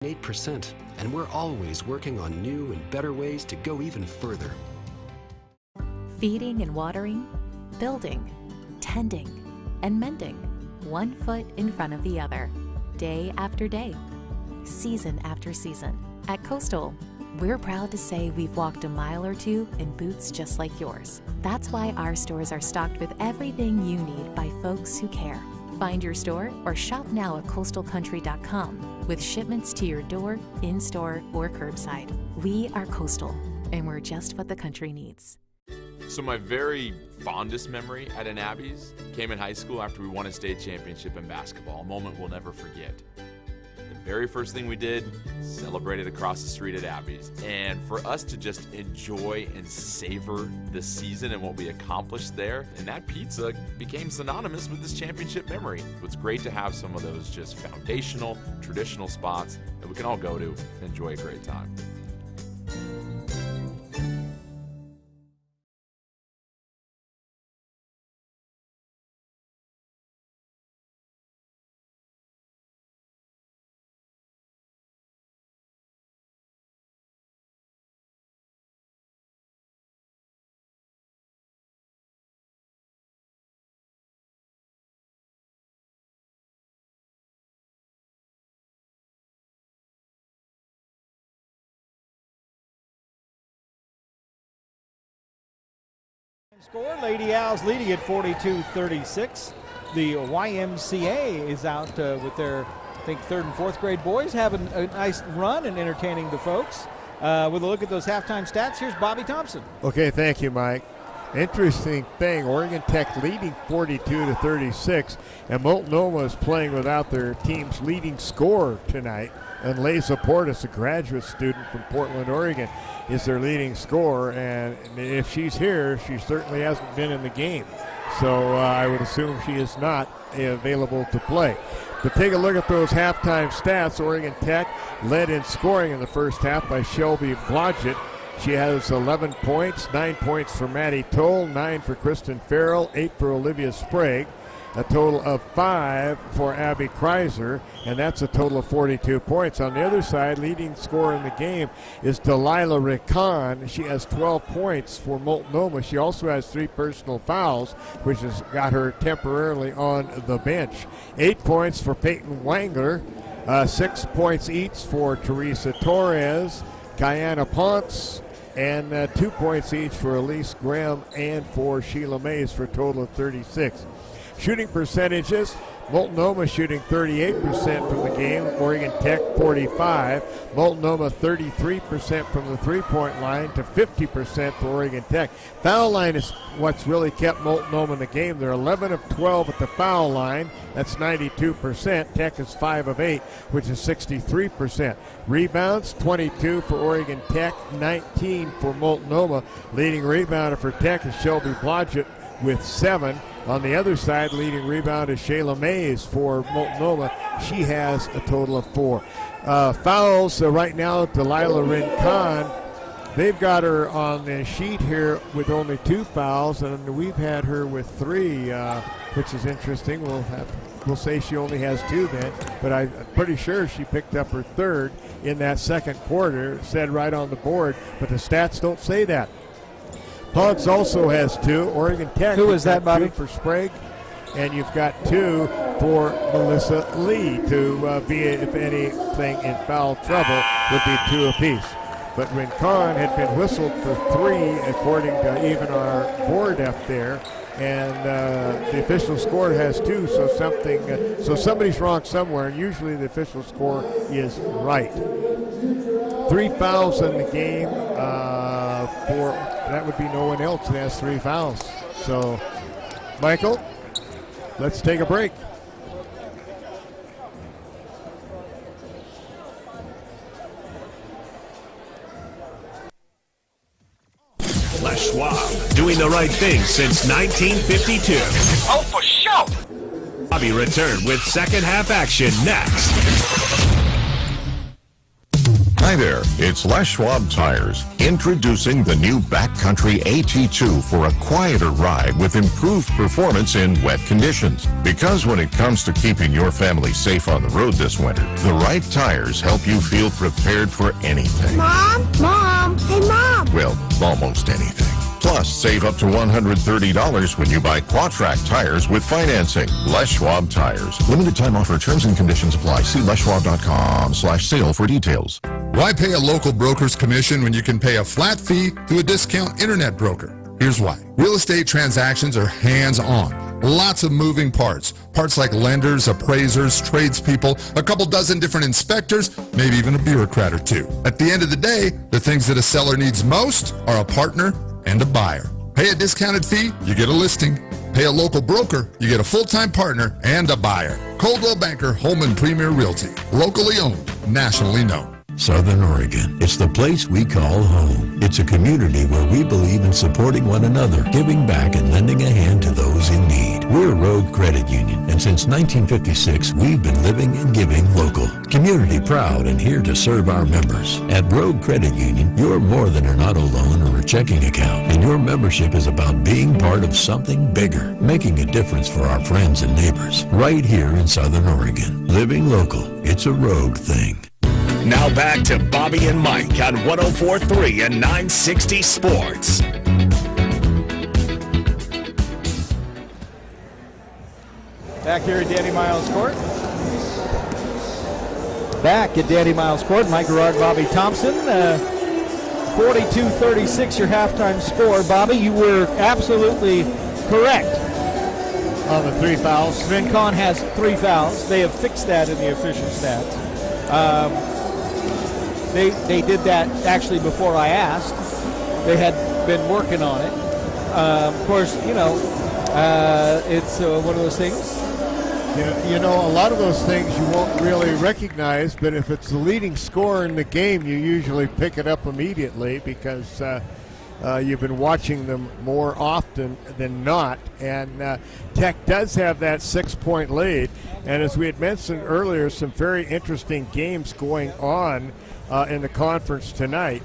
8%, and we're always working on new and better ways to go even further. Feeding and watering, building, tending, and mending, one foot in front of the other, day after day, season after season. At Coastal, we're proud to say we've walked a mile or two in boots just like yours. That's why our stores are stocked with everything you need by folks who care. Find your store or shop now at coastalcountry.com with shipments to your door, in-store, or curbside. We are Coastal, and we're just what the country needs. So my very fondest memory at an Abby's came in high school after we won a state championship in basketball, a moment we'll never forget. The very first thing we did, celebrated across the street at Abby's. And for us to just enjoy and savor the season and what we accomplished there, and that pizza became synonymous with this championship memory. It's great to have some of those just foundational, traditional spots that we can all go to and enjoy a great time. Score, Lady Owls leading at 42-36. The YMCA is out with their, I think, third and fourth grade boys having a nice run and entertaining the folks. With a look at those halftime stats, here's Bobby Thompson. Okay, thank you, Mike. Interesting thing, Oregon Tech leading 42-36, and Multnomah is playing without their team's leading scorer tonight. And Liza Portis, a graduate student from Portland, Oregon, is their leading scorer, and if she's here, she certainly hasn't been in the game. So I would assume she is not available to play. But take a look at those halftime stats. Oregon Tech led in scoring in the first half by Shelby Blodgett. She has 11 points, 9 points for Maddie Toll, 9 for Kristen Farrell, 8 for Olivia Sprague, a total of 5 for Abby Kreiser, and that's a total of 42 points. On the other side, leading scorer in the game is Delilah Rickon. She has 12 points for Multnomah. She also has 3 personal fouls, which has got her temporarily on the bench. 8 points for Peyton Wangler, 6 points each for Teresa Torres, Guyana Ponce, and 2 points each for Elise Graham and for Sheila Mays for a total of 36. Shooting percentages, Multnomah shooting 38% from the game, Oregon Tech 45%, Multnomah 33% from the three-point line to 50% for Oregon Tech. Foul line is what's really kept Multnomah in the game. They're 11 of 12 at the foul line. That's 92%. Tech is 5 of 8, which is 63%. Rebounds, 22 for Oregon Tech, 19 for Multnomah. Leading rebounder for Tech is Shelby Blodgett with 7. On the other side, leading rebound is Shayla Mays for Multnomah. She has a total of 4. Fouls right now, Delilah Rincon. They've got her on the sheet here with only 2 fouls, and we've had her with 3, which is interesting. We'll say she only has 2 then, but I'm pretty sure she picked up her 3rd in that second quarter. It said right on the board, but the stats don't say that. Ponce also has 2. Oregon Tech. Who is that, Bobby? 2 for Sprague, and you've got 2 for Melissa Lee to be, if anything, in foul trouble, would be 2 apiece. But Rincon had been whistled for 3, according to even our board up there, and the official score has 2. So somebody's wrong somewhere, and usually the official score is right. 3 fouls in the game for. That would be no one else that has 3 fouls. So, Michael, let's take a break. Les Schwab, doing the right thing since 1952. Oh, for sure! Bobby return with second half action next. Hi there, it's Les Schwab Tires, introducing the new Backcountry AT2 for a quieter ride with improved performance in wet conditions. Because when it comes to keeping your family safe on the road this winter, the right tires help you feel prepared for anything. Mom? Hey, Mom! Well, almost anything. Plus, save up to $130 when you buy Quatrac tires with financing. Les Schwab Tires. Limited time offer. Terms and conditions apply. See leschwab.com/sale for details. Why pay a local broker's commission when you can pay a flat fee to a discount internet broker? Here's why. Real estate transactions are hands-on. Lots of moving parts. Parts like lenders, appraisers, tradespeople, a couple dozen different inspectors, maybe even a bureaucrat or two. At the end of the day, the things that a seller needs most are a partner and a buyer. Pay a discounted fee, you get a listing. Pay a local broker, you get a full-time partner and a buyer. Coldwell Banker Home and Premier Realty. Locally owned, nationally known. Southern Oregon. It's the place we call home. It's a community where we believe in supporting one another, giving back and lending a hand to those in need. We're Road Credit Union, and since 1956, we've been living and giving local. Community proud and here to serve our members. At Road Credit Union, you're more than an auto loan or a checking account, and your membership is about being part of something bigger, making a difference for our friends and neighbors. Right here in Southern Oregon. Living local. It's a Road thing. Now back to Bobby and Mike on 104.3 and 960 Sports. Back here at Danny Miles Court. Back at Danny Miles Court, Mike Gerard, Bobby Thompson. 42-36 your halftime score. Bobby, you were absolutely correct. On the 3 fouls. Rincon has 3 fouls. They have fixed that in the official stats. They did that actually before I asked. They had been working on it. Of course, it's one of those things. You know, a lot of those things you won't really recognize, but if it's the leading scorer in the game, you usually pick it up immediately because you've been watching them more often than not. And Tech does have that 6-point lead. And as we had mentioned earlier, some very interesting games going on in the conference tonight.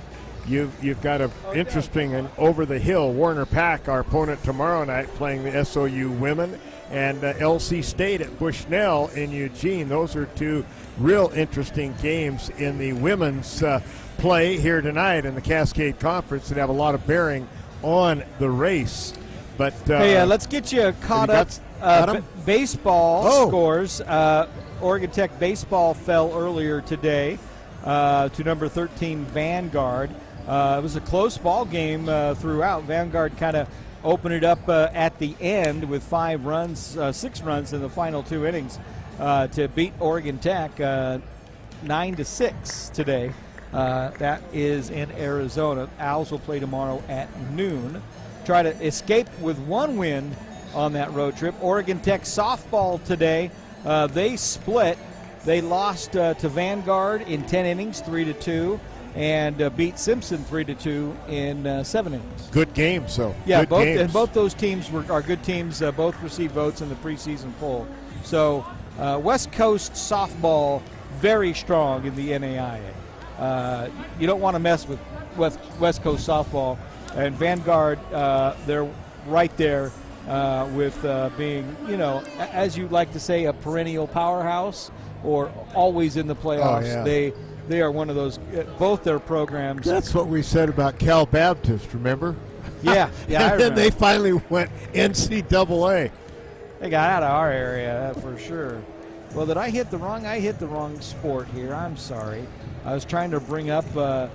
You've got an interesting and over the hill Warner Pack, our opponent tomorrow night, playing the SOU women, and LC State at Bushnell in Eugene. Those are 2 real interesting games in the women's play here tonight in the Cascade Conference that have a lot of bearing on the race. But hey, let's get you caught up. Baseball scores. Oregon Tech baseball fell earlier today to number 13 Vanguard. It was a close ball game throughout. Vanguard kind of opened it up at the end with 6 runs in the final 2 innings to beat Oregon Tech 9-6 today. That is in Arizona. Owls will play tomorrow at noon. Try to escape with 1 win on that road trip. Oregon Tech softball today. They split. They lost to Vanguard in 10 innings, 3-2, and beat Simpson 3-2 in 7 innings. Good games, though. Yeah, good both those teams are good teams. Both received votes in the preseason poll. So West Coast softball very strong in the NAIA. You don't want to mess with West Coast softball. And Vanguard, they're right there with being, as you like to say, a perennial powerhouse or always in the playoffs. Oh, yeah. They are one of those, both their programs. That's what we said about Cal Baptist, remember? Yeah, And then they finally went NCAA. They got out of our area, for sure. Well, did I hit the wrong sport here. I'm sorry. I was trying to bring up the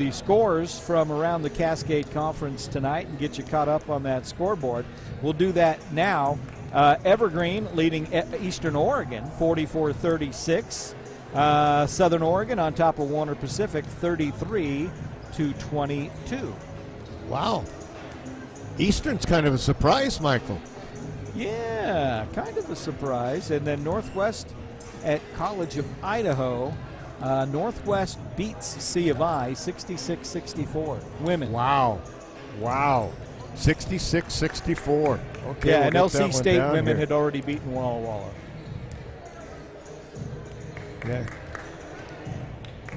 scores from around the Cascade Conference tonight and get you caught up on that scoreboard. We'll do that now. Evergreen leading Eastern Oregon 44-36. Southern Oregon on top of Warner Pacific 33-22. Wow. Eastern's kind of a surprise, Michael. Yeah, kind of a surprise. And then Northwest at College of Idaho. Northwest beats C of I 66-64. Women. Wow. 66-64. Okay. Yeah, and LC State women had already beaten Walla Walla. Yeah.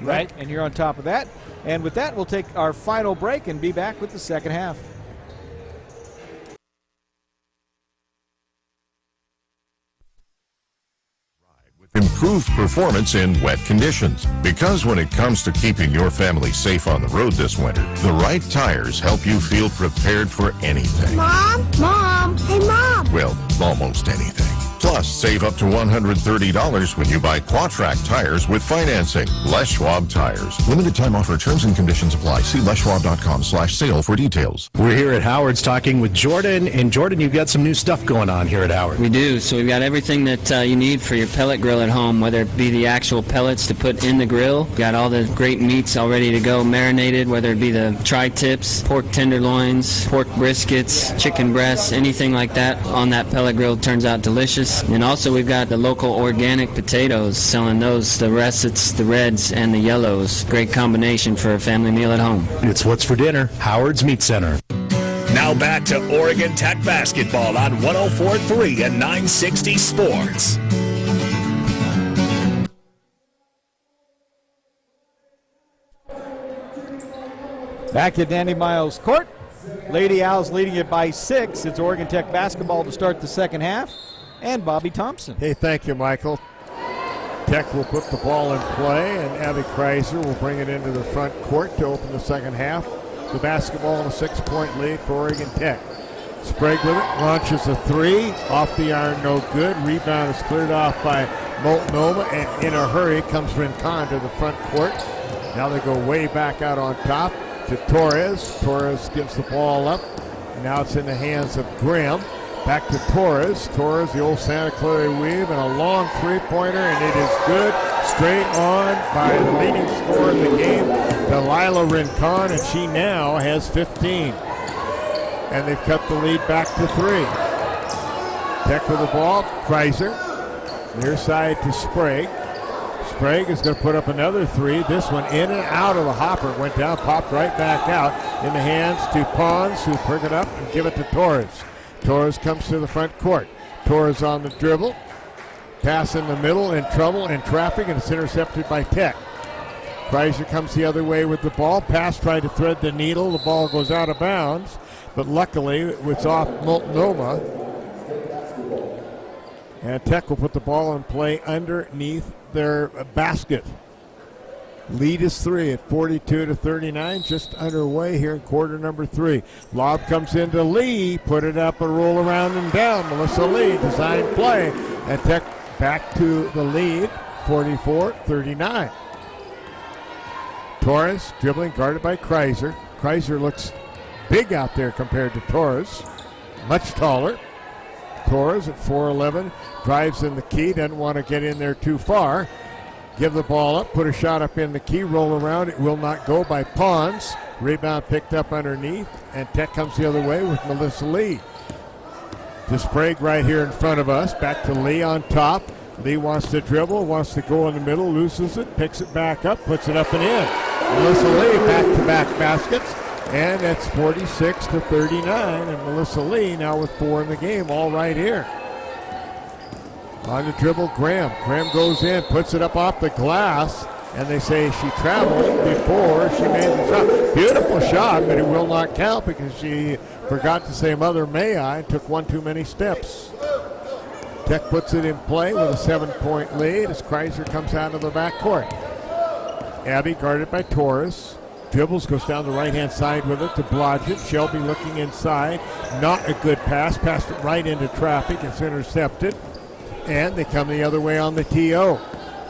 Right, and you're on top of that. And with that, we'll take our final break and be back with the second half. Improved performance in wet conditions. Because when it comes to keeping your family safe on the road this winter, the right tires help you feel prepared for anything. Mom? Mom? Hey, Mom! Well, almost anything. Plus, save up to $130 when you buy Quatrac tires with financing. Les Schwab Tires. Limited time offer. Terms and conditions apply. See leschwab.com/sale for details. We're here at Howard's talking with Jordan. And Jordan, you've got some new stuff going on here at Howard. We do. So we've got everything that you need for your pellet grill at home, whether it be the actual pellets to put in the grill. We've got all the great meats all ready to go, marinated, whether it be the tri-tips, pork tenderloins, pork briskets, chicken breasts, anything like that on that pellet grill turns out delicious. And also we've got the local organic potatoes, selling those, the russets, the reds, and the yellows. Great combination for a family meal at home. It's what's for dinner, Howard's Meat Center. Now back to Oregon Tech basketball on 104.3 and 960 Sports. Back at Danny Miles Court. Lady Owls leading it by 6. It's Oregon Tech basketball to start the second half. And Bobby Thompson. Hey, thank you, Michael. Tech will put the ball in play, and Abby Kreiser will bring it into the front court to open the second half. The basketball in a 6-point lead for Oregon Tech. Sprague with it, launches a three, off the iron, no good. Rebound is cleared off by Multnomah, and in a hurry comes Rincon to the front court. Now they go way back out on top to Torres. Torres gives the ball up. Now it's in the hands of Graham. Back to Torres. Torres, the old Santa Clara weave, and a long three-pointer, and it is good. Straight on by the leading scorer in the game, Delilah Rincon, and she now has 15. And they've cut the lead back to 3. Tech with the ball. Kreiser. Near side to Sprague. Sprague is going to put up another three. This one in and out of the hopper. It went down, popped right back out. In the hands to Pons, who pick it up and give it to Torres. Torres comes to the front court. Torres on the dribble. Pass in the middle, in trouble, in traffic, and it's intercepted by Tech. Kreiser comes the other way with the ball. Pass tried to thread the needle. The ball goes out of bounds, but luckily it's off Multnomah. And Tech will put the ball in play underneath their basket. Lead is 3 at 42-39, just underway here in quarter number 3. Lob comes into Lee, put it up and roll around and down. Melissa Lee, design play, and Tech back to the lead, 44-39. Torres dribbling, guarded by Kreiser. Kreiser looks big out there compared to Torres, much taller. Torres at 4'11", drives in the key, doesn't want to get in there too far. Give the ball up, put a shot up in the key, roll around. It will not go by Pons. Rebound picked up underneath, and Tech comes the other way with Melissa Lee. To Sprague right here in front of us. Back to Lee on top. Lee wants to dribble, wants to go in the middle, loses it, picks it back up, puts it up and in. Melissa Lee back-to-back baskets, and it's 46-39, and Melissa Lee now with 4 in the game, all right here. On the dribble, Graham. Graham goes in, puts it up off the glass, and they say she traveled before she made the shot. Beautiful shot, but it will not count because she forgot to say Mother May I and took one too many steps. Tech puts it in play with a 7-point lead as Kreiser comes out of the backcourt. Abby guarded by Torres. Dribbles, goes down the right-hand side with it to Blodgett. Shelby looking inside. Not a good pass. Passed it right into traffic. It's intercepted. And they come the other way on the TO.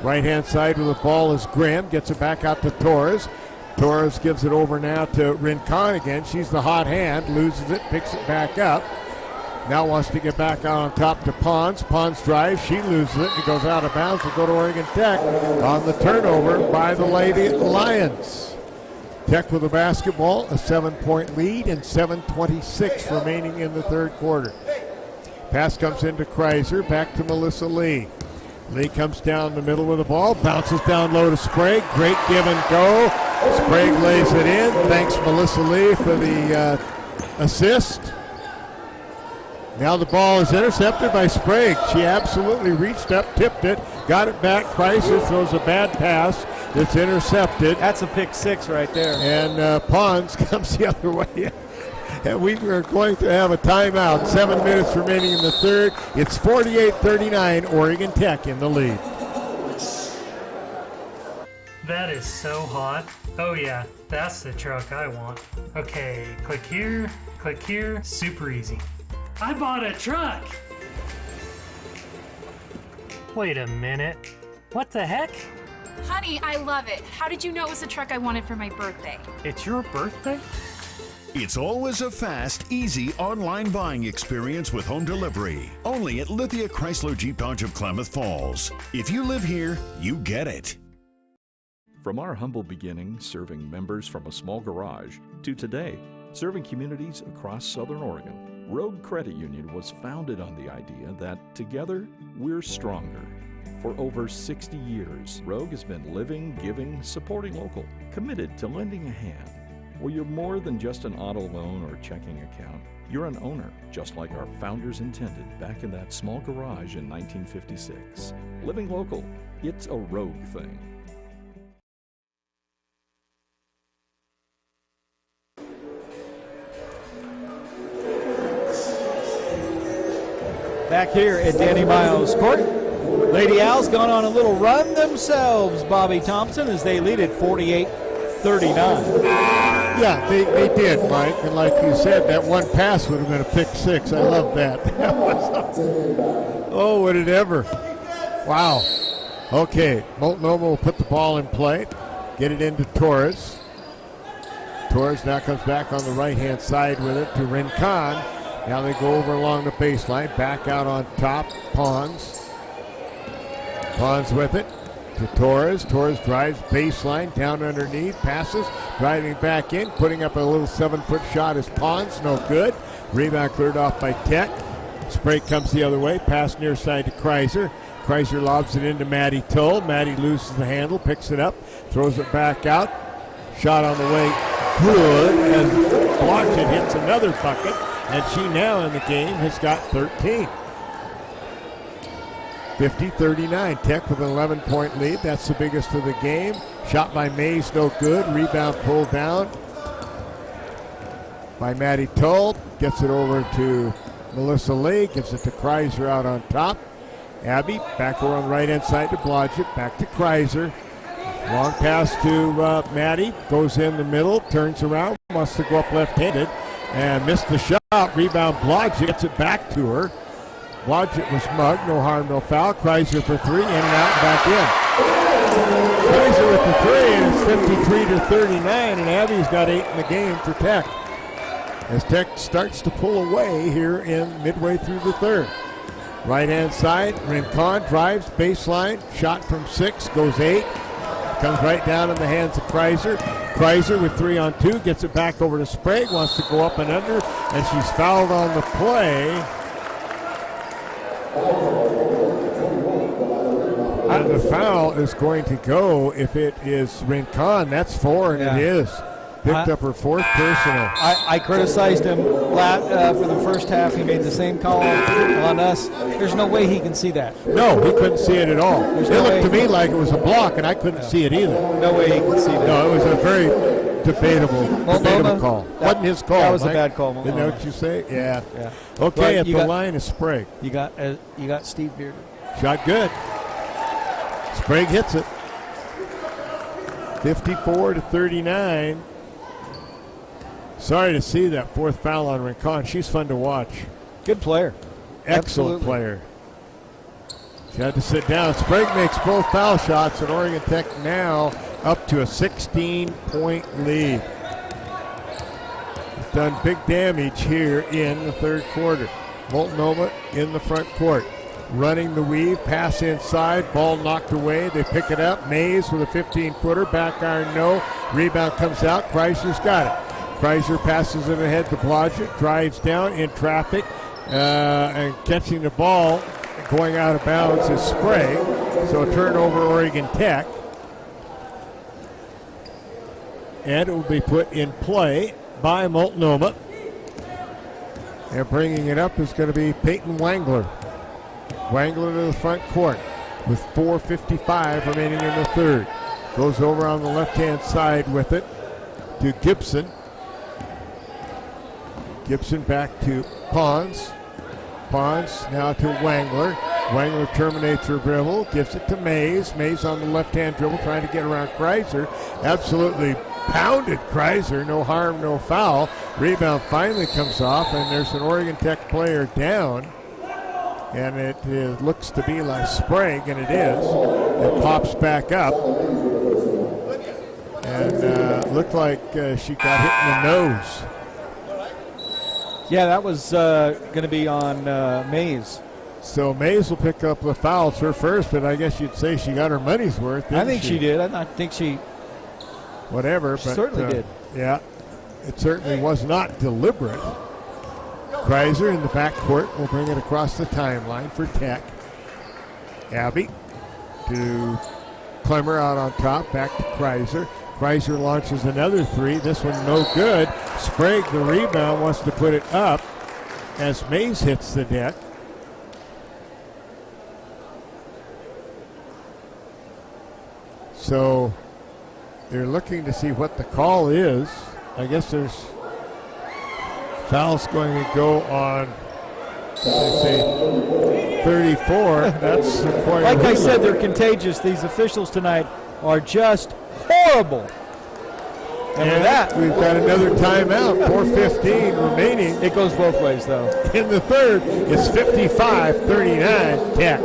Right-hand side with the ball is Graham. Gets it back out to Torres. Torres gives it over now to Rincon again. She's the hot hand. Loses it. Picks it back up. Now wants to get back out on top to Pons. Pons drives. She loses it. It goes out of bounds. Will go to Oregon Tech on the turnover by the Lady Lions. Tech with the basketball. A 7-point lead and 7:26 remaining in the third quarter. Pass comes into Kreiser, back to Melissa Lee. Lee comes down the middle with the ball, bounces down low to Sprague. Great give and go. Sprague lays it in. Thanks Melissa Lee for the assist. Now the ball is intercepted by Sprague. She absolutely reached up, tipped it, got it back. Kreiser throws a bad pass It's intercepted. That's a pick six right there. And Pons comes the other way. And we are going to have a timeout. 7 minutes remaining in the third. It's 48-39, Oregon Tech in the lead. That is so hot. Oh yeah, that's the truck I want. Okay, click here, super easy. I bought a truck! Wait a minute, what the heck? Honey, I love it. How did you know it was the truck I wanted for my birthday? It's your birthday? It's always a fast, easy online buying experience with home delivery. Only at Lithia Chrysler Jeep Dodge of Klamath Falls. If you live here, you get it. From our humble beginnings serving members from a small garage to today serving communities across Southern Oregon, Rogue Credit Union was founded on the idea that together we're stronger. For over 60 years, Rogue has been living, giving, supporting local, committed to lending a hand. Where you're more than just an auto loan or checking account, you're an owner, just like our founders intended back in that small garage in 1956. Living local, it's a Rogue thing. Back here at Danny Miles Court, Lady Owls gone on a little run themselves, Bobby Thompson, as they lead at 48-39. Yeah, they did, Mike. And like you said, that one pass would have been a pick six. I love that. Oh, would it ever. Wow. Okay, Multnomah will put the ball in play, get it into Torres. Torres now comes back on the right-hand side with it to Rincon. Now they go over along the baseline, back out on top, Pons. Pons with it to Torres. Torres drives baseline, down underneath, passes, driving back in, putting up a little 7-foot shot is Pons, no good. Rebound cleared off by Tech. Sprague comes the other way, pass near side to Kreiser. Kreiser lobs it into Maddie Toll. Maddie loses the handle, picks it up, throws it back out. Shot on the way, good, and Blodgett hits another bucket, and she now in the game has got 13. 50-39, Tech with an 11-point lead. That's the biggest of the game. Shot by Mays, no good. Rebound pulled down by Maddie Toll. Gets it over to Melissa Lee. Gives it to Kreiser out on top. Abby back over on the right-hand side to Blodgett. Back to Kreiser. Long pass to Maddie. Goes in the middle. Turns around. Wants to go up left-handed. And missed the shot. Rebound Blodgett. Gets it back to her. Blodgett was mugged, no harm, no foul. Kreiser for three, in and out, and back in. Kreiser with the three, and it's 53-39, and Abby's got 8 in the game for Tech. As Tech starts to pull away here in midway through the third. Right-hand side, Rincon drives, baseline, shot from 6, goes 8. Comes right down in the hands of Kreiser. Kreiser with 3 on 2, gets it back over to Sprague, wants to go up and under, and she's fouled on the play. And the foul is going to go if it is Rincon. That's 4, and it is. Picked up her 4th personal. I criticized him for the first half. He made the same call on us. There's no way he can see that. No, he couldn't see it at all. It looked to me like it was a block, and I couldn't see it either. No way he can see that. No, it was a very debatable call. Wasn't his call. That was Mike. a bad call. Isn't that what you say? Yeah. Okay, but at the line is Sprague. You got Steve Bearden. Shot good. Sprague hits it. 54-39. Sorry to see that 4th foul on Rincon. She's fun to watch. Good player. Excellent player. She had to sit down. Sprague makes both foul shots, and Oregon Tech now up to a 16-point lead. It's done big damage here in the third quarter. Multnomah in the front court. Running the weave, pass inside, ball knocked away. They pick it up. Mays with a 15-footer, back iron no. Rebound comes out. Kreiser's got it. Kreiser passes it ahead to Blodgett, drives down in traffic, and catching the ball, going out of bounds is Sprague. So turnover Oregon Tech. And it will be put in play by Multnomah. And bringing it up is going to be Peyton Wangler. Wangler to the front court with 4:55 remaining in the third. Goes over on the left-hand side with it to Gibson. Gibson back to Pons. Pons now to Wangler. Wangler terminates her dribble, gives it to Mays. Mays on the left-hand dribble trying to get around Kreiser. Absolutely pounded Kreiser. No harm, no foul. Rebound finally comes off, and there's an Oregon Tech player down. And it looks to be like Sprague, and it is. It pops back up. And looked like she got hit in the nose. Yeah, that was going to be on Mays. So Mays will pick up the foul. It's her first, but I guess you'd say she got her money's worth. I think she did. I think she. Whatever, She but certainly did. Yeah, it certainly was not deliberate. Kreiser in the backcourt will bring it across the timeline for Tech. Abby to Clemmer out on top, back to Kreiser. Kreiser launches another three. This one no good. Sprague, the rebound, wants to put it up as Mays hits the deck. So they're looking to see what the call is. I guess there's fouls going to go on, they say, 34. That's quite like I said, they're contagious. These officials tonight are just horrible. And with that, we've got another timeout. 4:15 remaining. It goes both ways, though. In the third, it's 55-39 Tech.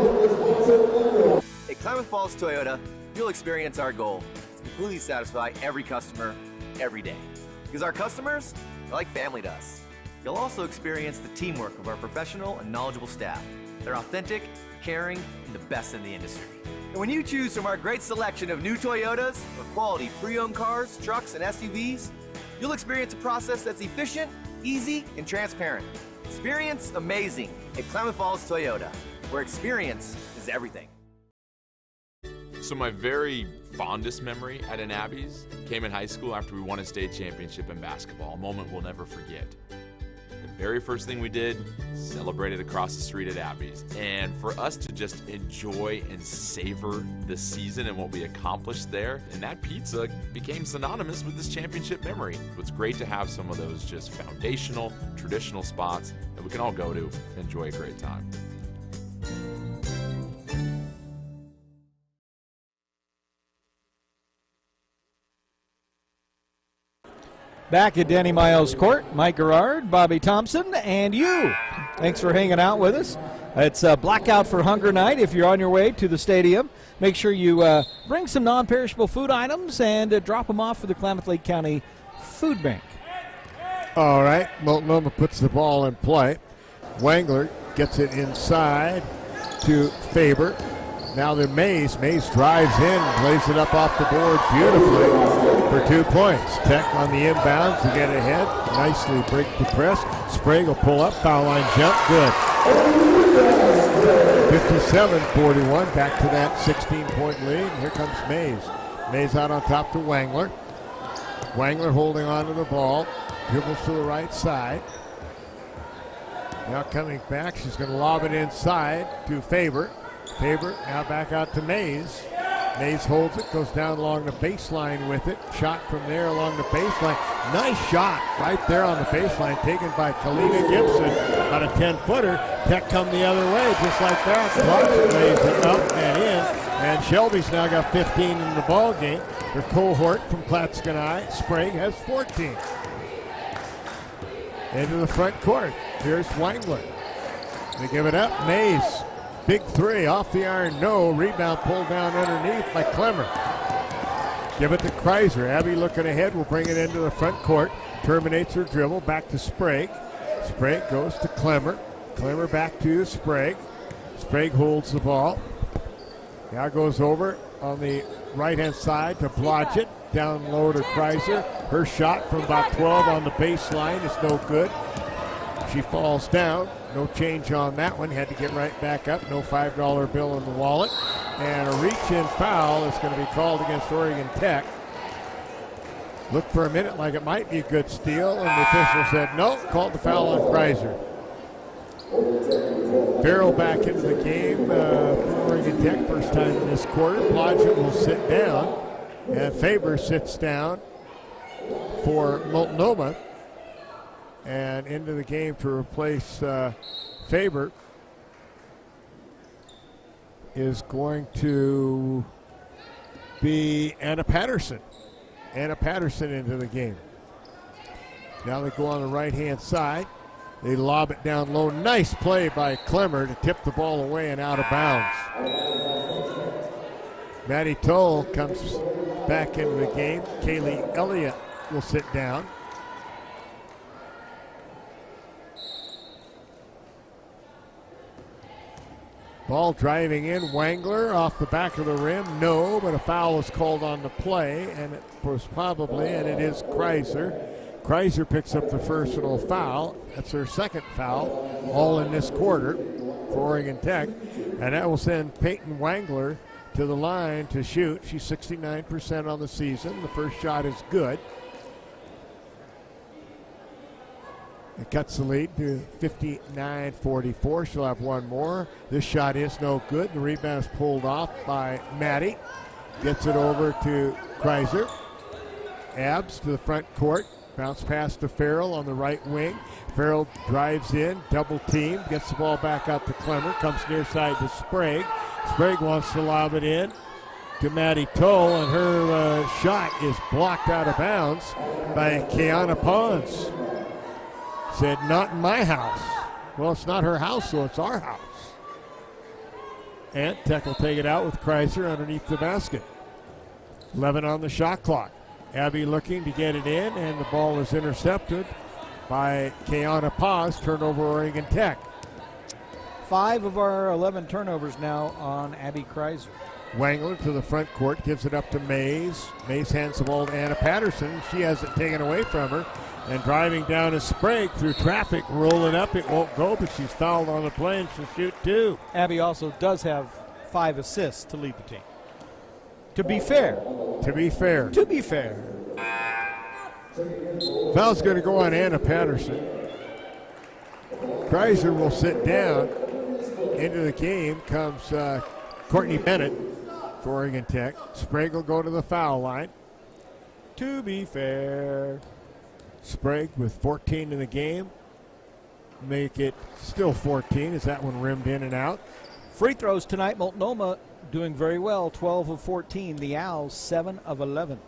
At Klamath Falls Toyota, you'll experience our goal to completely satisfy every customer every day. Because our customers are like family to us. You'll also experience the teamwork of our professional and knowledgeable staff. They're authentic, caring, and the best in the industry. And when you choose from our great selection of new Toyotas or quality pre-owned cars, trucks, and SUVs, you'll experience a process that's efficient, easy, and transparent. Experience amazing at Klamath Falls Toyota, where experience is everything. So my very fondest memory at an Abby's came in high school after we won a state championship in basketball, a moment we'll never forget. The very first thing we did, celebrated across the street at Abby's. And for us to just enjoy and savor the season and what we accomplished there, and that pizza became synonymous with this championship memory. It's great to have some of those just foundational, traditional spots that we can all go to and enjoy a great time. Back at Danny Miles Court, Mike Gerard, Bobby Thompson, and you. Thanks for hanging out with us. It's a Blackout for Hunger night. If you're on your way to the stadium, make sure you bring some non-perishable food items and drop them off for the Klamath Lake County Food Bank. All right, Multnomah puts the ball in play. Wangler gets it inside to Faber. Now the Mays drives in, lays it up off the board beautifully for 2 points. Tech on the inbounds to get ahead. Nicely break the press. Sprague will pull up, foul line jump, good. 57-41, back to that 16-point lead. And here comes Mays. Mays out on top to Wangler. Wangler holding on to the ball. Dribbles to the right side. Now coming back, she's going to lob it inside to Faber. Faber now back out to Mays. Mays holds it, goes down along the baseline with it. Shot from there along the baseline. Nice shot right there on the baseline, taken by Kalina Gibson. About a 10-footer. Tech come the other way, just like that. Clarkson lays it up and in. And Shelby's now got 15 in the ball game. Their cohort from Clatskanie, Sprague, has 14. Into the front court. Here's Wangler. They give it up. Mays. Big three off the iron, no. Rebound pulled down underneath by Clemmer. Give it to Kreiser. Abby looking ahead, will bring it into the front court. Terminates her dribble, back to Sprague. Sprague goes to Clemmer. Clemmer back to Sprague. Sprague holds the ball. Now goes over on the right-hand side to Blodgett. Down low to Kreiser. Her shot from about 12 on the baseline is no good. She falls down. No change on that one. Had to get right back up. No $5 bill in the wallet. And a reach-in foul is going to be called against Oregon Tech. Looked for a minute like it might be a good steal, and the official said no. Called the foul on Kreiser. Farrell back into the game for Oregon Tech. First time in this quarter. Blodgett will sit down. And Faber sits down for Multnomah. And into the game to replace Faber is going to be Anna Patterson. Anna Patterson into the game. Now they go on the right-hand side. They lob it down low. Nice play by Clemmer to tip the ball away and out of bounds. Maddie Toll comes back into the game. Kaylee Elliott will sit down. Ball driving in, Wangler off the back of the rim. No, but a foul is called on the play, and it was probably, and it is Kreiser. Kreiser picks up the personal foul. That's her second foul, all in this quarter for Oregon Tech. And that will send Peyton Wangler to the line to shoot. She's 69% on the season. The first shot is good. It cuts the lead to 59-44. She'll have one more. This shot is no good. The rebound is pulled off by Maddie. Gets it over to Kreiser. Abs to the front court. Bounce pass to Farrell on the right wing. Farrell drives in, double team, gets the ball back out to Clemmer. Comes near side to Sprague. Sprague wants to lob it in to Maddie Toll, and her shot is blocked out of bounds by Kiana Pons. Said, not in my house. Well, it's not her house, so it's our house. And Tech will take it out with Kreiser underneath the basket. 11 on the shot clock. Abby looking to get it in, and the ball is intercepted by Kiana Paz. Turnover Oregon Tech. 5 of our 11 turnovers now on Abby Kreiser. Wangler to the front court, gives it up to Mays. Mays hands the ball to Anna Patterson. She has it taken away from her. And driving down is Sprague through traffic, rolling up. It won't go, but she's fouled on the play and she'll shoot 2. Abby also does have 5 assists to lead the team. To be fair. To be fair. To be fair. Foul's going to go on Anna Patterson. Kreiser will sit down. Into the game comes Courtney Bennett for Oregon Tech. Sprague will go to the foul line. To be fair. Sprague with 14 in the game. Make it still 14 as that one rimmed in and out. Free throws tonight. Multnomah doing very well. 12 of 14. The Owls 7 of 11.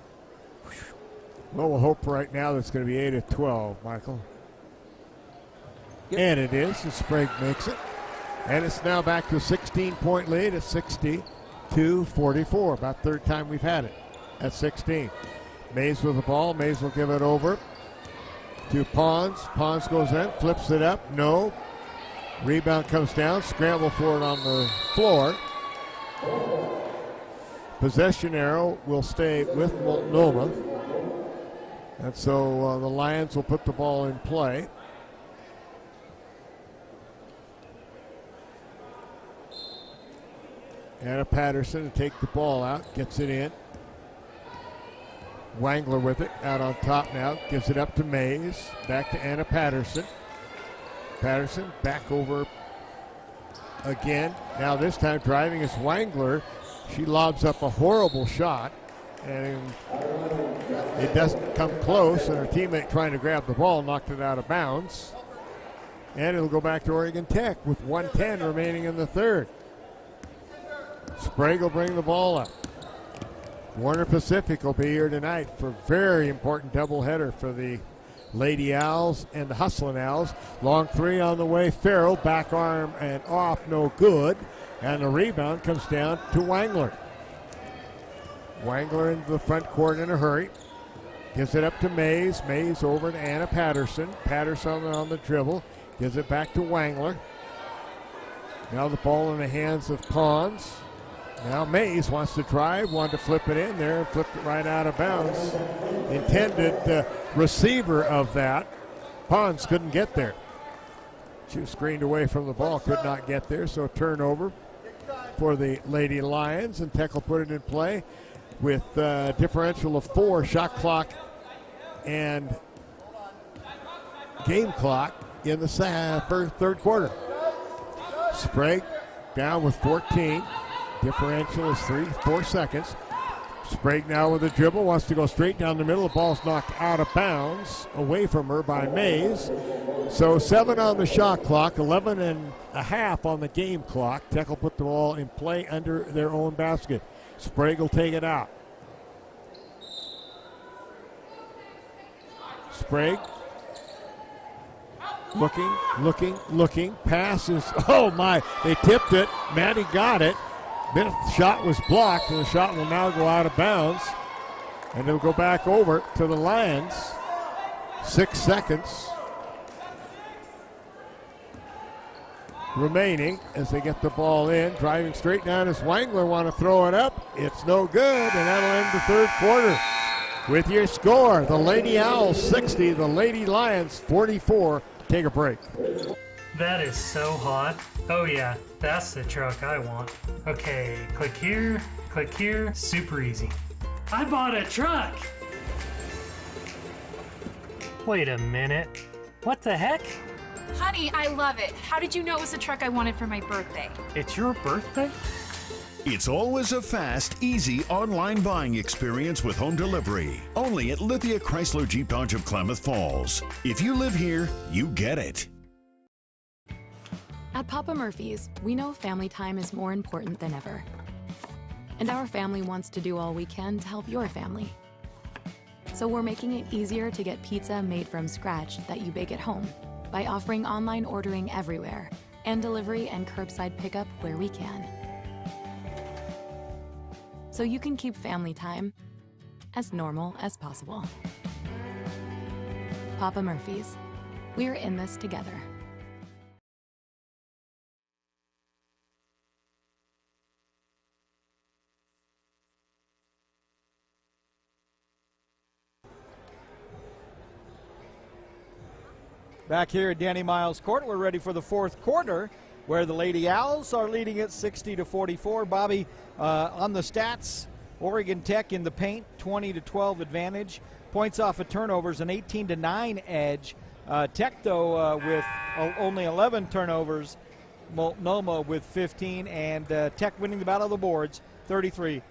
Well, we'll hope right now that's going to be 8 of 12, Michael. Yep. And it is. And Sprague makes it. And it's now back to a 16-point lead at 60-44. About third time we've had it at 16. Mays with the ball. Mays will give it over to Pons. Pons goes in, flips it up. No. Rebound comes down. Scramble for it on the floor. Possession arrow will stay with Multnomah. And so the Lions will put the ball in play. Anna Patterson to take the ball out, gets it in. Wangler with it, out on top now, gives it up to Mays, back to Anna Patterson. Patterson back over again. Now this time driving is Wangler. She lobs up a horrible shot, and it doesn't come close, and her teammate trying to grab the ball knocked it out of bounds. And it'll go back to Oregon Tech with 1:10 remaining in the third. Sprague will bring the ball up. Warner Pacific will be here tonight for a very important doubleheader for the Lady Owls and the Hustlin' Owls. Long three on the way. Farrell, back arm and off, no good. And the rebound comes down to Wangler. Wangler into the front court in a hurry. Gives it up to Mays. Mays over to Anna Patterson. Patterson on the dribble. Gives it back to Wangler. Now the ball in the hands of Pons. Now Mays wants to drive, wanted to flip it in there, and flipped it right out of bounds. Intended receiver of that. Pons couldn't get there. She was screened away from the ball, could not get there, so turnover for the Lady Lions, and Tech will put it in play with differential of 4, shot clock and game clock in the third quarter. Sprague down with 14. Differential is 4 seconds. Sprague now with a dribble, wants to go straight down the middle. The ball's knocked out of bounds, away from her by Mays. So 7 on the shot clock, 11 and a half on the game clock. Tech will put the ball in play under their own basket. Sprague will take it out. Sprague looking. Passes. Oh my, they tipped it. Maddie got it. The shot was blocked, and the shot will now go out of bounds. And it'll go back over to the Lions. 6 seconds remaining as they get the ball in. Driving straight down as Wangler want to throw it up. It's no good, and that'll end the third quarter. With your score, the Lady Owls 60, the Lady Lions 44. Take a break. That is so hot. Oh yeah, that's the truck I want. Okay, click here, super easy. I bought a truck! Wait a minute, what the heck? Honey, I love it. How did you know it was the truck I wanted for my birthday? It's your birthday? It's always a fast, easy online buying experience with home delivery. Only at Lithia Chrysler Jeep Dodge of Klamath Falls. If you live here, you get it. At Papa Murphy's, we know family time is more important than ever. And our family wants to do all we can to help your family. So we're making it easier to get pizza made from scratch that you bake at home by offering online ordering everywhere and delivery and curbside pickup where we can. So you can keep family time as normal as possible. Papa Murphy's, we're in this together. Back here at Danny Miles Court, we're ready for the fourth quarter, where the Lady Owls are leading it 60-44. Bobby, on the stats, Oregon Tech in the paint, 20-12 advantage. Points off of turnovers, an 18-9 edge. Tech, though, with only 11 turnovers. Multnomah with 15, and Tech winning the battle of the boards, 33-26.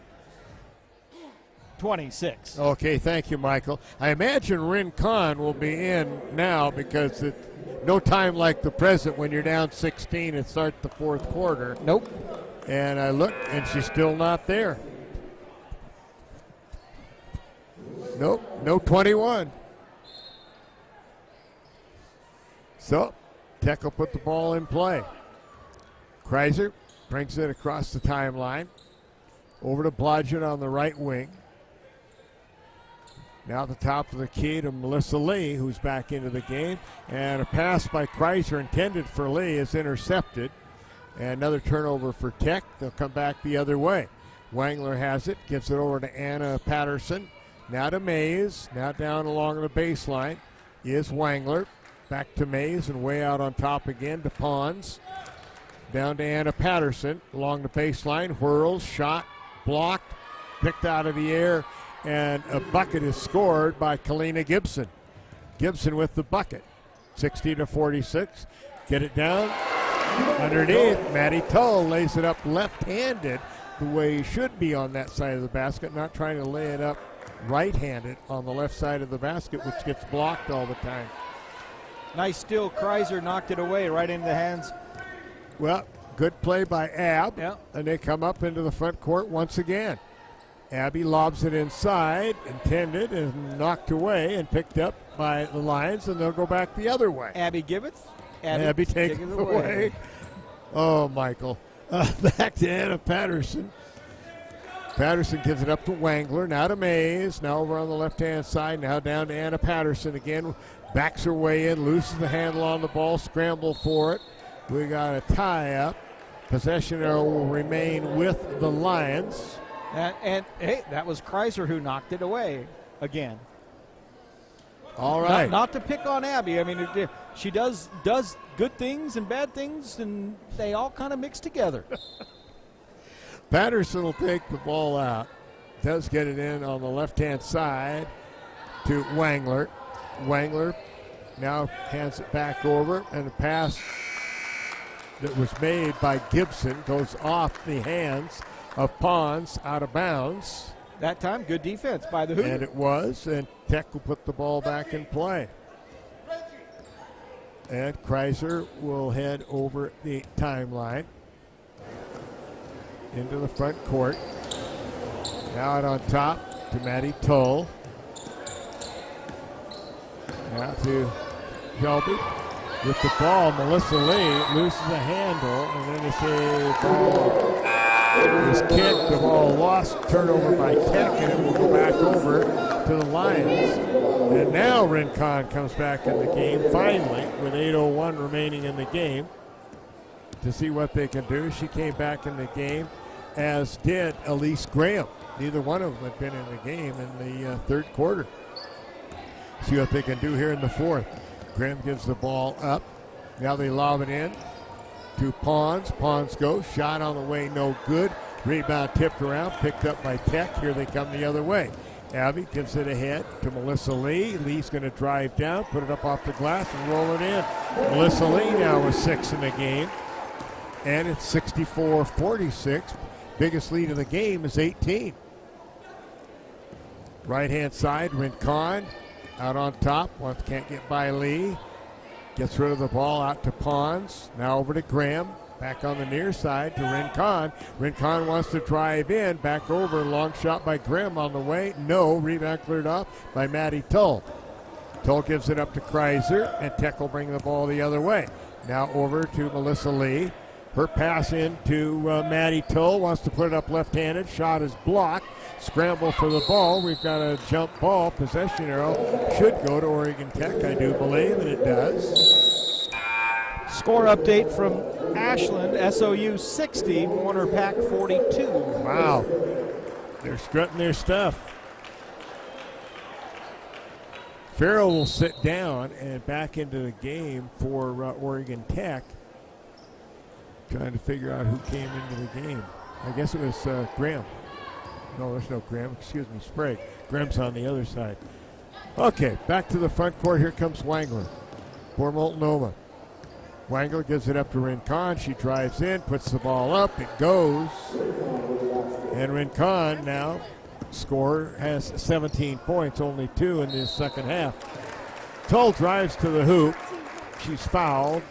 Okay, thank you, Michael. I imagine Rincon will be in now because it's no time like the present when you're down 16 and start the fourth quarter. Nope. And I look, and she's still not there. Nope, no 21. So, Tech will put the ball in play. Kreiser brings it across the timeline. Over to Blodgett on the right wing. Now at the top of the key to Melissa Lee, who's back into the game. And a pass by Kreiser intended for Lee is intercepted. And another turnover for Tech. They'll come back the other way. Wangler has it, gives it over to Anna Patterson. Now to Mays. Now down along the baseline is Wangler. Back to Mays and way out on top again to Pons. Down to Anna Patterson along the baseline. Whirls, shot, blocked, picked out of the air. And a bucket is scored by Kalina Gibson. Gibson with the bucket. 60-46. Get it down. Underneath, Maddie Tull lays it up left-handed the way he should be on that side of the basket, not trying to lay it up right-handed on the left side of the basket, which gets blocked all the time. Nice steal. Kreiser knocked it away right into the hands. Well, good play by Ab. Yeah. And they come up into the front court once again. Abby lobs it inside, intended, and knocked away and picked up by the Lions, and they'll go back the other way. Abby Gibbets. Abby takes it away. Oh, Michael. Back to Anna Patterson. Patterson gives it up to Wangler, now to Mays, now over on the left-hand side, now down to Anna Patterson again. Backs her way in, loses the handle on the ball, scramble for it. We got a tie-up. Possession will remain with the Lions. And hey, that was Kreiser who knocked it away again. All right. Not to pick on Abby. I mean, she does good things and bad things, and they all kind of mix together. Patterson will take the ball out. Does get it in on the left-hand side to Wangler. Wangler now hands it back over, and the pass that was made by Gibson goes off the hands of Pons, out of bounds. That time, good defense by the Hoosiers. And it was, and Tech will put the ball back in play. And Kreiser will head over the timeline into the front court. Now out on top to Maddie Toll. Now to Shelby with the ball. Melissa Lee loses a handle, and then they say ball is kicked. The ball lost, turnover by Tech, and it will go back over to the Lions. And now Rincon comes back in the game, finally, with 8:01 remaining in the game, to see what they can do. She came back in the game, as did Elise Graham. Neither one of them had been in the game in the third quarter. See what they can do here in the fourth. Graham gives the ball up. Now they lob it in to Pons. Pons goes. Shot on the way, no good. Rebound tipped around, picked up by Tech. Here they come the other way. Abby gives it ahead to Melissa Lee. Lee's going to drive down, put it up off the glass, and roll it in. Melissa Lee now with 6 in the game. And it's 64-46. Biggest lead of the game is 18. Right-hand side, Rincon out on top. Can't get by Lee. Gets rid of the ball out to Pons. Now over to Graham. Back on the near side to Rincon. Rincon wants to drive in. Back over. Long shot by Graham on the way. No. Rebound cleared off by Maddie Tull. Tull gives it up to Kreiser, and Tech will bring the ball the other way. Now over to Melissa Lee. Her pass in to Maddie Tull. Wants to put it up left-handed. Shot is blocked. Scramble for the ball. We've got a jump ball. Possession arrow should go to Oregon Tech, I do believe, and it does. Score update from Ashland. SOU 60, Warner Pack 42. Wow. They're strutting their stuff. Farrell will sit down and back into the game for Oregon Tech. Trying to figure out who came into the game. I guess it was Graham. No, there's no Graham. Excuse me, Sprague. Graham's on the other side. Okay, back to the front court. Here comes Wangler for Multnomah. Wangler gives it up to Rincon. She drives in, puts the ball up. It goes. And Rincon now, scorer, has 17 points, only 2 in the second half. Tull drives to the hoop. She's fouled.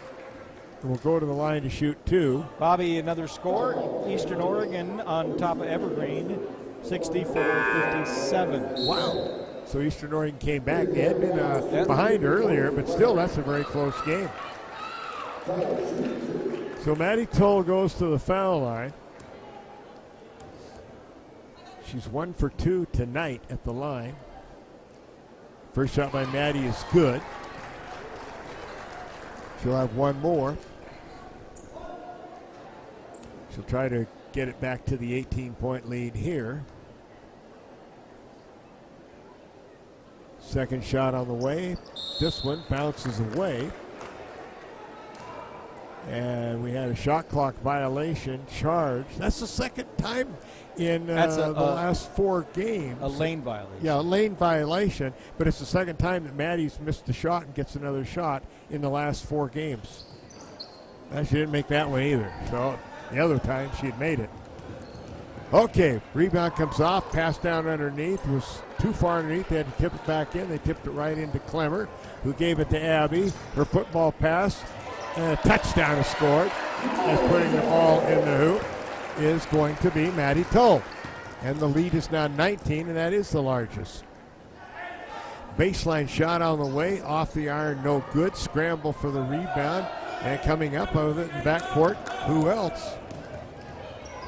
We'll go to the line to shoot 2. Bobby, another score. Eastern Oregon on top of Evergreen, 64-57. Wow. So Eastern Oregon came back. They had been behind earlier, but still, that's a very close game. So Maddie Tull goes to the foul line. She's 1 for 2 tonight at the line. First shot by Maddie is good. She'll have one more. She'll try to get it back to the 18-point lead here. Second shot on the way. This one bounces away. And we had a shot clock violation charge. That's the second time in the last 4 games. A lane violation. Yeah, a lane violation. But it's the second time that Maddie's missed a shot and gets another shot in the last 4 games. She didn't make that one either. So the other time she had made it. Okay, rebound comes off. Pass down underneath. It was too far underneath. They had to tip it back in. They tipped it right into Clemmer, who gave it to Abby. Her football pass. And a touchdown is scored. As putting the ball in the hoop is going to be Maddie Tull. And the lead is now 19, and that is the largest. Baseline shot on the way, off the iron, no good. Scramble for the rebound, and coming up with it in backcourt, who else?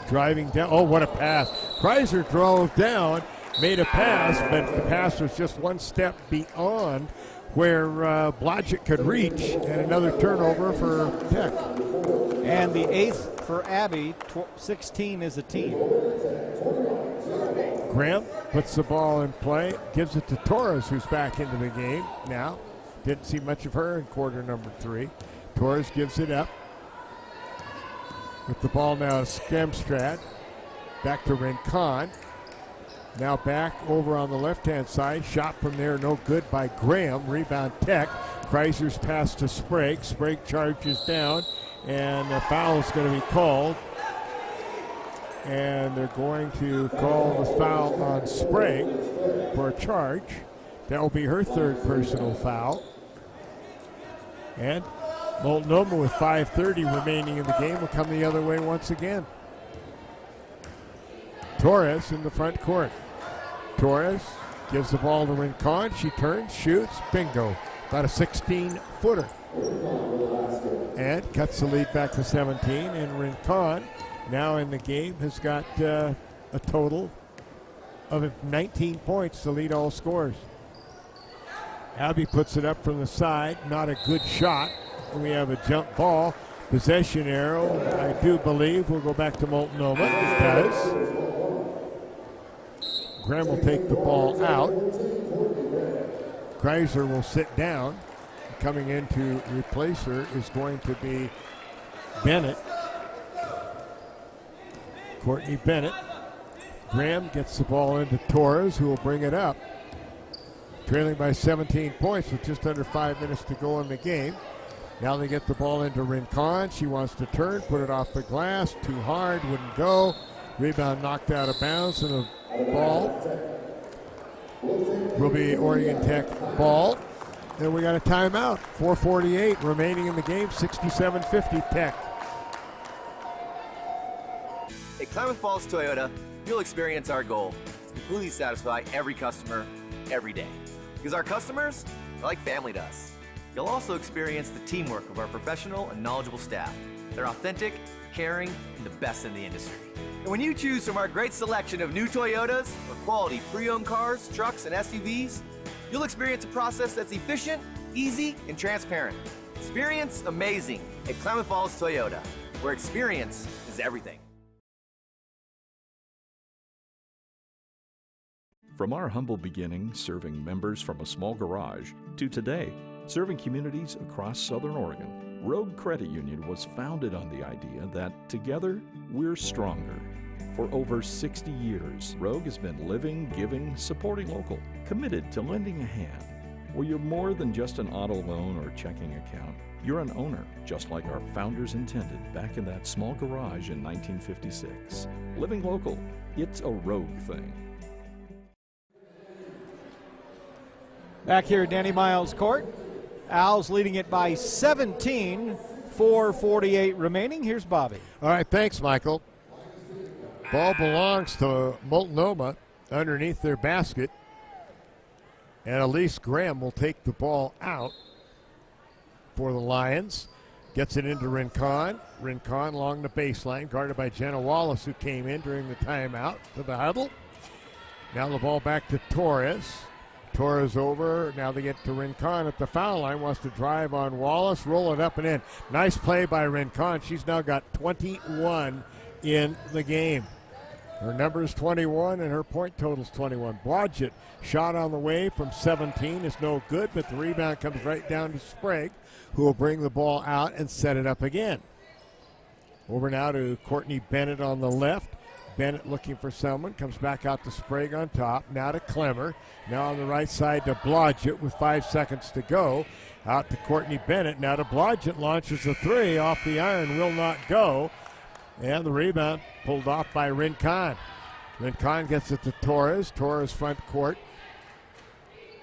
Driving down, oh, what a pass. Kreiser drove down, made a pass, but the pass was just one step beyond where Blodgett could reach, and another turnover for Tech. And the 8th for Abby, 16 is a team. Graham puts the ball in play, gives it to Torres, who's back into the game now. Didn't see much of her in quarter number 3. Torres gives it up. With the ball now, Skemstrad. Back to Rincon. Now back over on the left-hand side. Shot from there, no good by Graham. Rebound Tech. Kreiser's pass to Sprague. Sprague charges down, and a foul is going to be called And they're going to call the foul on Sprague for a charge. That will be her third personal foul. And Multnomah with 5:30 remaining in the game will come the other way once again. Torres in the front court. Torres gives the ball to Rincon. She turns, shoots, bingo. About a 16-footer. And cuts the lead back to 17. And Rincon, now in the game, has got a total of 19 points to lead all scores. Abby puts it up from the side. Not a good shot. And we have a jump ball. Possession arrow, I do believe, will go back to Multnomah. It does. Graham will take the ball out. Kreiser will sit down. Coming in to replace her is going to be Bennett. Courtney Bennett. Graham gets the ball into Torres, who will bring it up. Trailing by 17 points with just under 5 minutes to go in the game. Now they get the ball into Rincon. She wants to turn, put it off the glass. Too hard, wouldn't go. Rebound knocked out of bounds, and the ball will be Oregon Tech ball. Then we got a timeout. 4:48 remaining in the game. 67-50 Tech. At Klamath Falls Toyota, you'll experience our goal to completely satisfy every customer every day. Because our customers are like family to us. You'll also experience the teamwork of our professional and knowledgeable staff. They're authentic, caring, and the best in the industry. And when you choose from our great selection of new Toyotas or quality pre-owned cars, trucks, and SUVs, you'll experience a process that's efficient, easy, and transparent. Experience amazing at Klamath Falls Toyota, where experience is everything. From our humble beginning, serving members from a small garage, to today, serving communities across Southern Oregon, Rogue Credit Union was founded on the idea that together, we're stronger. For over 60 years, Rogue has been living, giving, supporting local, committed to lending a hand. Where you're more than just an auto loan or checking account, you're an owner, just like our founders intended back in that small garage in 1956. Living local, it's a Rogue thing. Back here at Danny Miles Court, Owls leading it by 17, 4:48 remaining. Here's Bobby. All right, thanks, Michael. Ball belongs to Multnomah underneath their basket. And Elise Graham will take the ball out for the Lions. Gets it into Rincon. Rincon along the baseline, guarded by Jenna Wallace, who came in during the timeout to the huddle. Now the ball back to Torres. Torres over. Now they get to Rincon at the foul line. Wants to drive on Wallace. Roll it up and in. Nice play by Rincon. She's now got 21 in the game. Her number is 21 and her point total is 21. Blodgett shot on the way from 17 is no good, but the rebound comes right down to Sprague, who will bring the ball out and set it up again. Over now to Courtney Bennett on the left. Bennett looking for someone, comes back out to Sprague on top. Now to Clemmer. Now on the right side to Blodgett with 5 seconds to go. Out to Courtney Bennett. Now to Blodgett, launches a three off the iron, will not go. And the rebound pulled off by Rincon. Rincon gets it to Torres. Torres front court.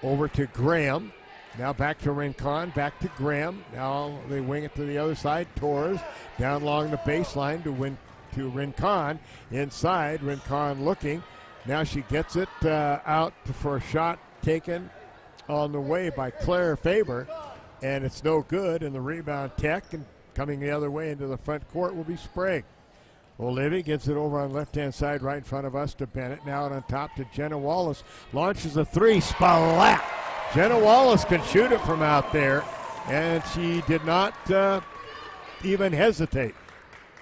Over to Graham. Now back to Rincon, back to Graham. Now they wing it to the other side. Torres down along the baseline to Rincon. Inside, Rincon looking. Now she gets it out for a shot taken on the way by Claire Faber. And it's no good. And the rebound Tech, and coming the other way into the front court will be Sprague. Olivia gets it over on the left-hand side right in front of us to Bennett. Now out on top to Jenna Wallace. Launches a three. Splat! Jenna Wallace can shoot it from out there. And she did not even hesitate.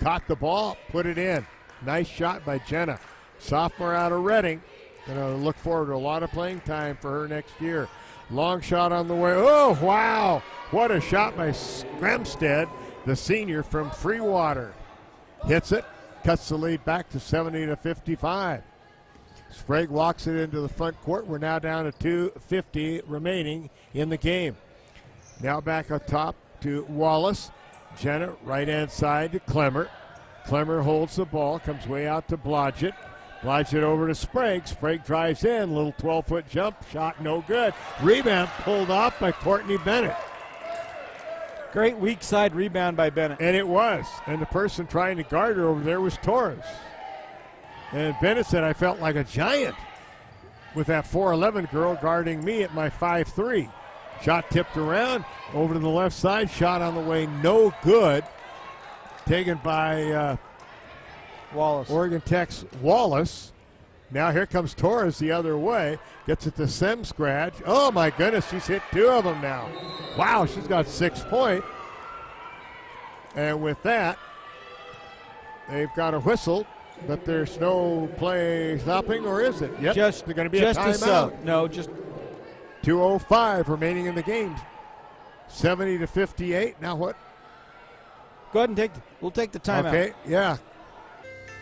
Caught the ball, put it in. Nice shot by Jenna. Sophomore out of Reading. Going to look forward to a lot of playing time for her next year. Long shot on the way. Oh, wow. What a shot by Scremstead, the senior from Freewater. Hits it. Cuts the lead back to 70-55. Sprague walks it into the front court. We're now down to 2:50 remaining in the game. Now back up top to Wallace. Jenna right hand side to Clemmer. Clemmer holds the ball, comes way out to Blodgett. Blodgett over to Sprague. Sprague drives in, little 12-foot jump shot, no good. Rebound pulled off by Courtney Bennett. Great weak side rebound by Bennett. And it was. And the person trying to guard her over there was Torres. And Bennett said, I felt like a giant with that 4'11 girl guarding me at my 5'3". Shot tipped around, over to the left side, shot on the way, no good. Taken by Wallace. Oregon Tech's Wallace. Now here comes Torres the other way. Gets it to Semscratch. Oh my goodness, she's hit 2 of them now. Wow, she's got 6 points. And with that, they've got a whistle, but there's no play stopping, or is it? Yep, just they're going to be a timeout. No, just 2:05 remaining in the game. 70-58. Now what? Go ahead and we'll take the timeout. Okay, yeah.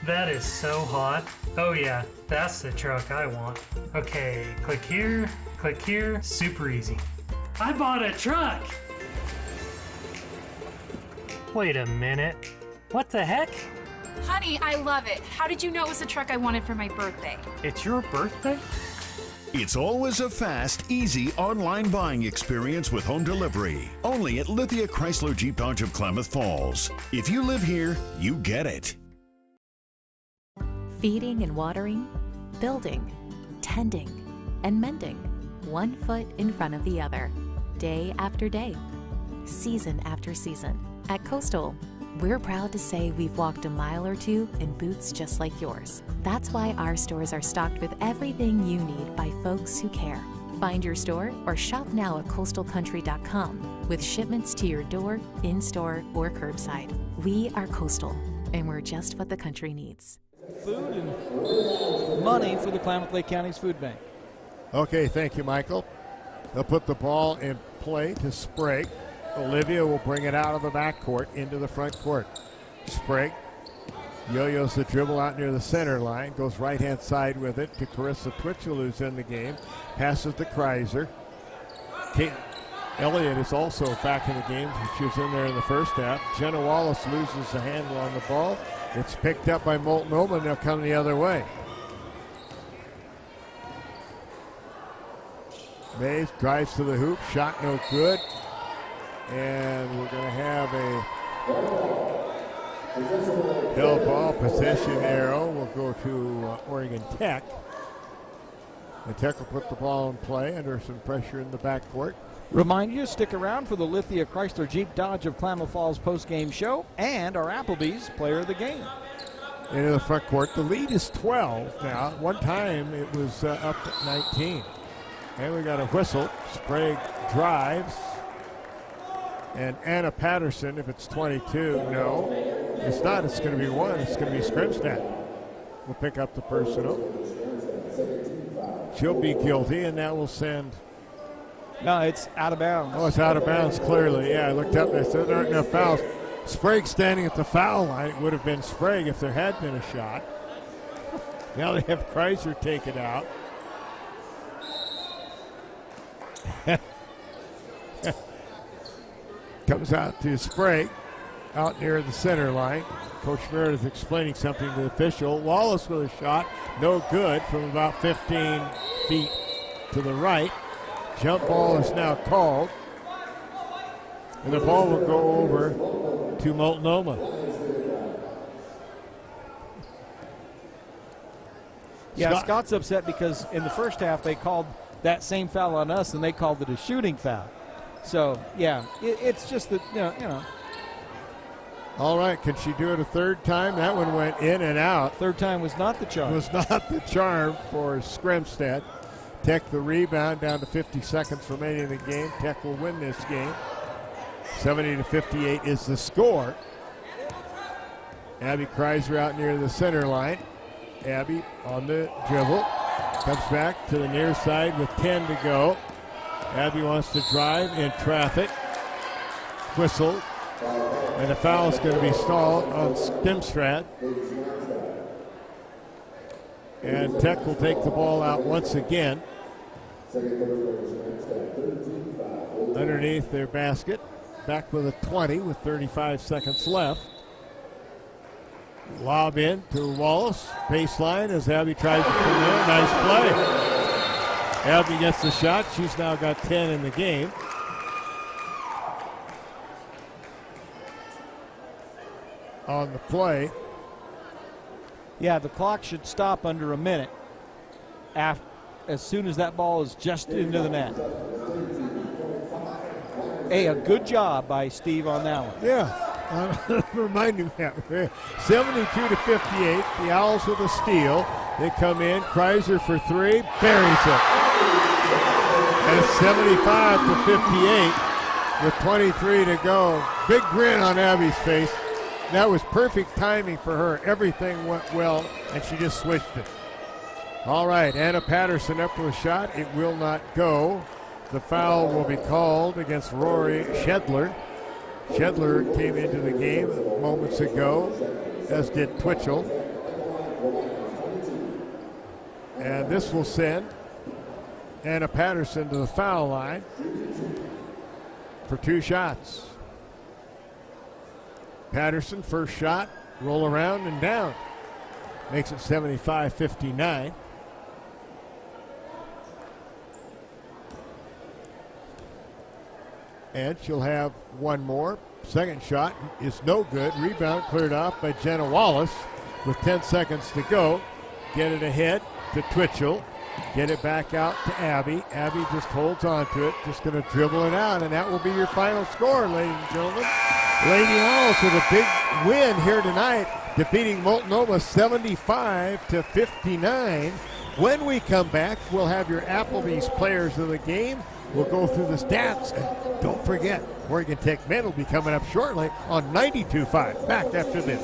That is so hot. Oh yeah, that's the truck I want. Okay, click here, super easy. I bought a truck! Wait a minute, what the heck? Honey, I love it. How did you know it was the truck I wanted for my birthday? It's your birthday? It's always a fast, easy online buying experience with home delivery. Only at Lithia Chrysler Jeep Dodge of Klamath Falls. If you live here, you get it. Feeding and watering, building, tending, and mending, 1 foot in front of the other, day after day, season after season. At Coastal, we're proud to say we've walked a mile or two in boots just like yours. That's why our stores are stocked with everything you need by folks who care. Find your store or shop now at coastalcountry.com with shipments to your door, in-store, or curbside. We are Coastal, and we're just what the country needs. Food and money for the Klamath Lake County's Food Bank. Okay, thank you, Michael. They'll put the ball in play to Sprague. Olivia will bring it out of the backcourt into the front court. Sprague yo-yos the dribble out near the center line, goes right-hand side with it to Carissa Twitchell, who's in the game. Passes to Kreiser. Kate Elliott is also back in the game. She was in there in the first half. Jenna Wallace loses the handle on the ball. It's picked up by Multnomah, and they'll come the other way. Mays drives to the hoop. Shot no good. And we're going to have a hill ball possession arrow. Will go to Oregon Tech. And Tech will put the ball in play under some pressure in the backcourt. Remind you to stick around for the Lithia Chrysler Jeep Dodge of Klamath Falls post-game show and our Applebee's player of the game. Into the front court. The lead is 12 now. At one time it was up at 19. And we got a whistle. Sprague drives. And Anna Patterson, if it's 22, no. It's not. It's going to be 1. It's going to be Scrimstat. We'll pick up the personal. She'll be guilty, and that will send. No, it's out of bounds. Oh, it's out of bounds, clearly. Yeah, I looked up and I said there aren't enough fouls. Sprague standing at the foul line. It would have been Sprague if there had been a shot. Now they have Kreiser take it out. Comes out to Sprague, out near the center line. Coach Meredith explaining something to the official. Wallace with a shot, no good, from about 15 feet to the right. Jump ball is now called. And the ball will go over to Multnomah. Yeah, Scott's upset because in the first half they called that same foul on us and they called it a shooting foul. So, yeah, it's just that, you know. All right, can she do it a third time? That one went in and out. Third time was not the charm. Was not the charm for Scrimstad. Tech the rebound, down to 50 seconds remaining in the game. Tech will win this game. 70-58 is the score. Abby Kreiser out near the center line. Abby on the dribble. Comes back to the near side with 10 to go. Abby wants to drive in traffic. Whistle. And the foul is going to be stalled on Stimstrad. And Tech will take the ball out once again. Underneath their basket. Back with a 20 with 35 seconds left. Lob in to Wallace. Baseline as Abby tries to come in. Nice play. Abby gets the shot. She's now got 10 in the game. On the play. Yeah, the clock should stop under a minute as soon as that ball is just into the net. Hey, a good job by Steve on that one. Yeah, reminding that. 72-58, the Owls with a steal. They come in, Kreiser for three, buries it. And it's 75-58 with 23 to go. Big grin on Abby's face. That was perfect timing for her. Everything went well, and she just switched it. All right, Anna Patterson up with a shot. It will not go. The foul will be called against Rory Shedler. Shedler came into the game moments ago, as did Twitchell. And this will send Anna Patterson to the foul line for 2 shots. Patterson, first shot, roll around and down. Makes it 75-59. And she'll have one more. Second shot is no good. Rebound cleared off by Jenna Wallace with 10 seconds to go. Get it ahead to Twitchell. Get it back out to Abby. Abby just holds on to it. Just going to dribble it out, and that will be your final score, ladies and gentlemen. Lady Owls with a big win here tonight, defeating Multnomah 75-59. When we come back, we'll have your Applebee's players of the game. We'll go through the stats, and don't forget, Oregon Tech men will be coming up shortly on 92.5. Back after this.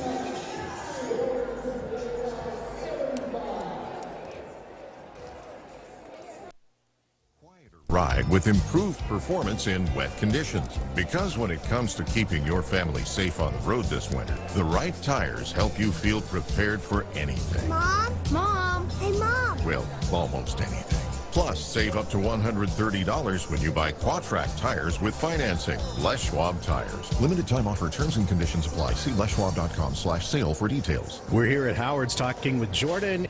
Ride with improved performance in wet conditions. Because when it comes to keeping your family safe on the road this winter, the right tires help you feel prepared for anything. Mom? Mom? Hey, Mom. Well, almost anything. Plus, save up to $130 when you buy Quatrack tires with financing. Les Schwab Tires. Limited time offer. Terms and conditions apply. See leschwab.com/sale for details. We're here at Howard's talking with Jordan.